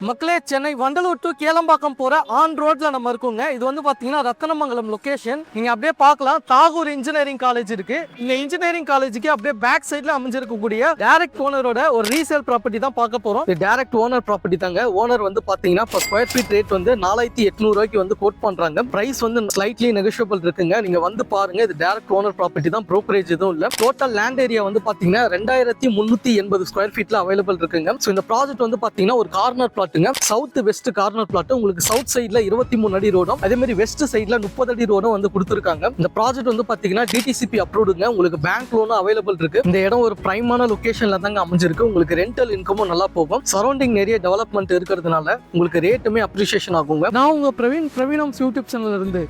மக்களே, சென்னை வண்டலூர் டு கேளம்பாக்கம் போற ஆன் ரோட்ல நம்ம இருக்கோங்க. இது வந்து பாத்தீங்கன்னா ரத்தனமங்கலம் லொகேஷன். நீங்க அப்படியே பார்க்கலாம், தாகூர் இன்ஜினியரிங் காலேஜ் இருக்கு. இந்த இன்ஜினியரிங் காலேஜுக்கு அப்படியே பேக் சைட்ல அமைஞ்சிருக்கக்கூடிய டைரக்ட் ஓனரோட ஒரு ரீசேல் ப்ராப்பர்ட்டி தான் பார்க்க போறோம். இது டைரக்ட் ஓனர் ப்ராப்பர்ட்டி தாங்க. ஓனர் வந்து பாத்தீங்கன்னா இப்போ ஸ்கொயர் ஃபீட் ரேட் வந்து 4800 ரூபாய்க்கு வந்து கோட் பண்றாங்க. பிரைஸ் வந்து ஸ்லைட்லி நெகோஷியபிள் இருக்குங்க. நீங்க வந்து பாருங்க, இது டைரக்ட் ஓனர் ப்ராப்பர்ட்டி தான், ப்ரோக்கரேஜ் எதுவும் இல்ல. டோட்டல் லேண்ட் ஏரியா வந்து பாத்தீங்கன்னா 2380 ஸ்கொயர் ஃபீட்ல அவைலபிள் இருக்குங்க. ஸோ இந்த ப்ராஜெக்ட் வந்து பாத்தீங்கன்னா ஒரு கார்னர் பிளாட்டுங்க. South west corner plot. உங்களுக்கு சவுத் சைட்ல 23 அடி ரோடும், அதே மாதிரி வெஸ்ட் சைட்ல 30 அடி ரோடும் வந்து கொடுத்துருக்காங்க. இந்த ப்ராஜெக்ட் வந்து பாத்தீங்கன்னா டிடிசிபி அப்ரூவ்டுங்க. உங்களுக்கு பேங்க் லோனும் அவைலபிள் இருக்கு. இந்த இடம் ஒரு பிரைமான லொகேஷன்ல தாங்க அமைஞ்சிருக்கு. உங்களுக்கு ரெண்டல் இன்கமும் நல்லா போகும். சரௌண்டிங் நிறைய டெவலப்மெண்ட் இருக்கிறதுனால உங்களுக்கு ரேட்டுமே அப்ரிசியேஷன் ஆகுங்க. நான் உங்க பிரவீனம் யூடியூப் சேனல்ல இருந்து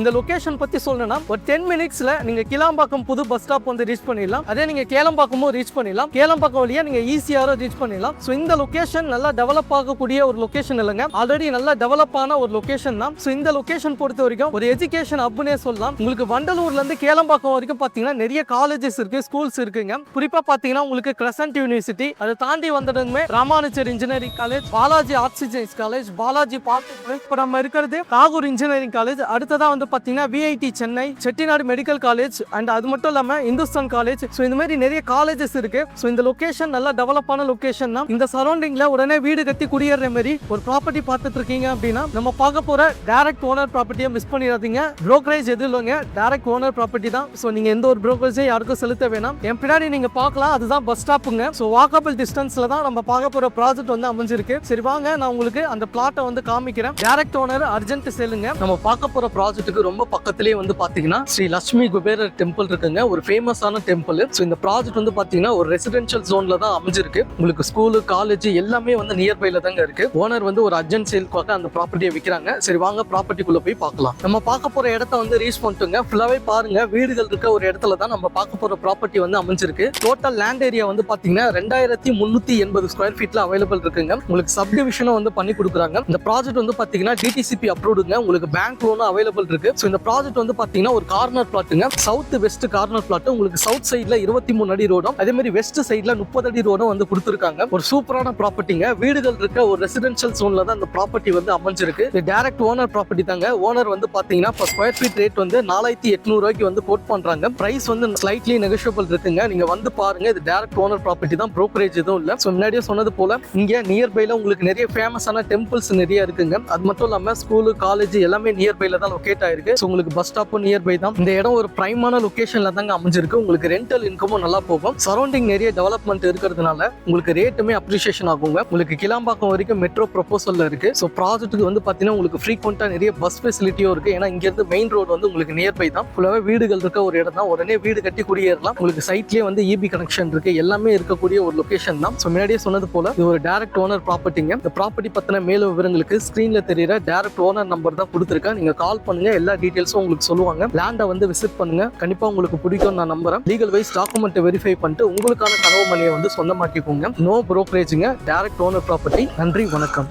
இந்த லொகேஷன் பத்தி சொல்லணும்னா, ஒரு 10 மினிட்ஸ்ல நீங்க கிளாம்பாக்கம் புது பஸ் ஸ்டாப் வந்து ரீச் பண்ணிடலாம். அதே நீங்க கேளம்பாக்கமும் ரீச் பண்ணிடலாம். கேளம்பாக்கம் வழியா நீங்க ஈஸியாக ரீச் பண்ணிடலாம். ஸோ இந்த லொகேஷன் நல்லா டெவலப் ஆகக்கூடிய ஒரு லொகேஷன் இல்லைங்க, ஆல்ரெடி நல்லா டெவலப் ஆன ஒரு லொகேஷன் தான். ஸோ இந்த லொகேஷன் பொறுத்த வரைக்கும் ஒரு எஜுகேஷன் ஹப்னே சொல்லலாம். உங்களுக்கு வண்டலூர்ல இருந்து கேளம்பாக்கம் வரைக்கும் பாத்தீங்கன்னா நிறைய காலேஜஸ் இருக்கு, ஸ்கூல்ஸ் இருக்குங்க. குறிப்பா பாத்தீங்கன்னா உங்களுக்கு கிரசன்ட் யூனிவர்சிட்டி, அதை தாண்டி வந்ததுமே Ramanujar engineering college, Balaji arts and science college, Balaji பார்த்து இப்போ நம்ம இருக்கிறது தாகூர் இன்ஜினியரிங் காலேஜ். அடுத்ததான் வந்து பாத்தீங்கன்னா VIT Chennai, Chettinad medical college, and அது மட்டும் இல்லாம இந்துஸ்தான் காலேஜ். ஸோ இந்த மாதிரி நிறைய காலேஜஸ் இருக்கு. ஸோ இந்த லொகேஷன் நல்லா டெவலப் ஆன லொகேஷன் தான். இந்த சரௌண்டிங்ல உடனே வீடு கட்டி குடியேற மாதிரி ஒரு ப்ராப்பர்ட்டி பார்த்துட்டு இருக்கீங்க அப்படின்னா நம்ம பார்க்க போற டைரக்ட் ஓனர் ப்ராப்பர்ட்டியை மிஸ் பண்ணிடாதீங்க. புரோக்கரேஜ் எதுவும் இல்லைங்க, டைரக்ட் ஓனர் ப்ராப்பர்ட்டி தான். ஸோ நீங்க எந்த ஒரு புரோக்கரேஜும் யாருக்கும் செலுத்த வேணாம். என் பின்னாடி நீங்க பார்க்கலாம், அதுதான் பஸ் ஸ்டாப்புங்க. ஸோ வாக்கபிள் டிஸ்டன்ஸ்ல தான் நம்ம பார்க்க போற ப்ராஜெக்ட் வந்து அமைஞ்சிருக்கு. சரி வாங்க, நான் உங்களுக்கு அந்த பிளாட்டை வந்து காமிக்கிறேன். டைரக்ட் ஓனர் அர்ஜென்ட் சேலுங்க. நம்ம பார்க்க போற ப்ராஜெக்ட்டுக்கு ரொம்ப பக்கத்திலேயே வந்து பாத்தீங்கன்னா ஸ்ரீ லட்சுமி குபேரர் டெம்பிள் இருக்குங்க, ஒரு ஃபேமஸான டெம்பிள். ஸோ இந்த ப்ராஜெக்ட் வந்து பாத்தீங்கன்னா ஒரு ரெசிடென்ஷியல் ஜோன்ல தான் அமைஞ்சிருக்கு. உங்களுக்கு ஸ்கூலு, காலேஜ் எல்லாமே வந்து நியர்பைல தாங்க இருக்கு. ஓனர் வந்து ஒரு அர்ஜென்ட் சேலுக்காக அந்த ப்ராப்பர்ட்டியை விற்கிறாங்க. சரி வாங்க ப்ராப்பர்ட்டிக்குள்ள போய் பார்க்கலாம். நம்ம பார்க்க போற இடத்த வந்து ரீச் பண்ணிட்டுங்க. ஃபுல்லாவே பாருங்க, வீடுகள் இருக்க ஒரு இடத்துல தான் நம்ம பார்க்க போற ப்ராப்பர்ட்டி வந்து அமைஞ்சிருக்கு. டோட்டல் லேண்ட் ஏரியா வந்து பாத்தீங்கன்னா 2380 ஸ்கொயர் ஃபீட்ல அவைலபிள் இருக்குங்க. உங்களுக்கு சப் டிவிஷனும் வந்து பண்ணி கொடுக்குறாங்க. இந்த ப்ராஜெக்ட் வந்து பாத்தீங்கன்னா டிடிசிபி அப்ரூவ்டுங்க. உங்களுக்கு பேங்க் லோனும் அவைலபிள் இருக்கு. ஸோ இந்த ப்ராஜெக்ட் வந்து பாத்தீங்கன்னா ஒரு கார்னர் பிளாட்டுங்க. South west corner plot. உங்களுக்கு சவுத் சைட்ல 23 அடி ரோடும், அதே மாதிரி வெஸ்ட் சைட்ல 30 அடி ரோடும் வந்து கொடுத்துருக்காங்க. ஒரு சூப்பரான ப்ராப்பர்ட்டிங்க. வீடுகள் இருக்க ஒரு ரெசிடென்ஷியல் ஜோன்ல தான் இந்த ப்ராப்பர்ட்டி வந்து அமைஞ்சிருக்கு. இது டைரக்ட் ஓனர் ப்ராப்பர்ட்டி தாங்க. ஓனர் வந்து பாத்தீங்கன்னா இப்போ ஸ்கொயர் ஃபீட் ரேட் வந்து 4800 ரூபாய்க்கு வந்து கோட் பண்றாங்க. பிரைஸ் வந்து ஸ்லைட்லி நெகோஷியபிள் இருக்குங்க. நீங்க வந்து பாருங்க, இது டைரக்ட் ஓனர் ப்ராப்பர்ட்டி தான், ப்ரோக்கரேஜ் எதுவும் இல்ல. ஸோ முன்னாடியே சொன்னது போல இங்க நியர்பைல உங்களுக்கு நிறைய ஃபேமஸான டெம்பிள்ஸ் நிறைய இருக்குங்க. அது மட்டும் இல்லாம ஸ்கூலு, காலேஜ் எல்லாமே நியர்பைல தான் லொகேட் ஆயிருக்கு. ஸோ உங்களுக்கு பஸ் ஸ்டாப்பும் நியர்பை தான். இந்த இடம் ஒரு பிரைமான லொகேஷன்ல தாங்க அமைஞ்சிருக்கு. உங்களுக்கு ரெண்டல் இன்கமும் நல்லா போகும். சரௌண்டிங் நிறைய டெவலப்மெண்ட் இருக்கிறதுனால உங்களுக்கு ரேட்டுமே அப்ரிசியேஷன் ஆகுங்க. உங்களுக்கு கிளாம்பாக்கம் வரைக்கும் மெட்ரோ ப்ரொபோசல்ல இருக்கு. ஸோ ப்ராஜெக்ட்டுக்கு வந்து பாத்தீங்கன்னா உங்களுக்கு ஃப்ரீக்வெண்டா நிறைய பஸ் ஃபெசிலிட்டியும் இருக்கு. ஏன்னா இங்க இருந்து மெயின் ரோடு வந்து உங்களுக்கு நியர்பை தான். ஃபுல்லாவே வீடுகள் இருக்க ஒரு இடம் தான். உடனே வீடு கட்டி குடியேறலாம். உங்களுக்கு சைட்லயே வந்து இபி கனெக்ஷன் இருக்கு. எல்லாமே இருக்கக்கூடிய ஒரு லொகேஷன் தான். ஸோ முன்னாடியே சொன்னது போல இது ஒரு டைரக்ட் ஓனர் ப்ராப்பர்ட்டிங்க. இந்த ப்ராப்பர்ட்டி பத்தின மேலும் விவரங்களுக்கு ஸ்கிரீன்ல தெரியுற டைரக்ட் ஓனர் நம்பர் தான் கொடுத்துருக்கேன். நீங்க கால் பண்ணுங்க, எல்லா டீடைல்ஸும் உங்களுக்கு சொல்லுவாங்க. லேண்டை வந்து விசிட் பண்ணுங்க, கண்டிப்பா உங்களுக்கு பிடிக்கும் நான் நம்புறேன். லீகல் வைஸ் டாக்குமெண்ட் வெரிஃபை பண்ணிட்டு உங்களுக்கான கனவு மணியை வந்து சொந்தமாக்கிக்கோங்க. நோ புரோக்கரேஜுங்க, டைரக்ட் ஓனர் ப்ராப்பர்ட்டி. நன்றி, வணக்கம்.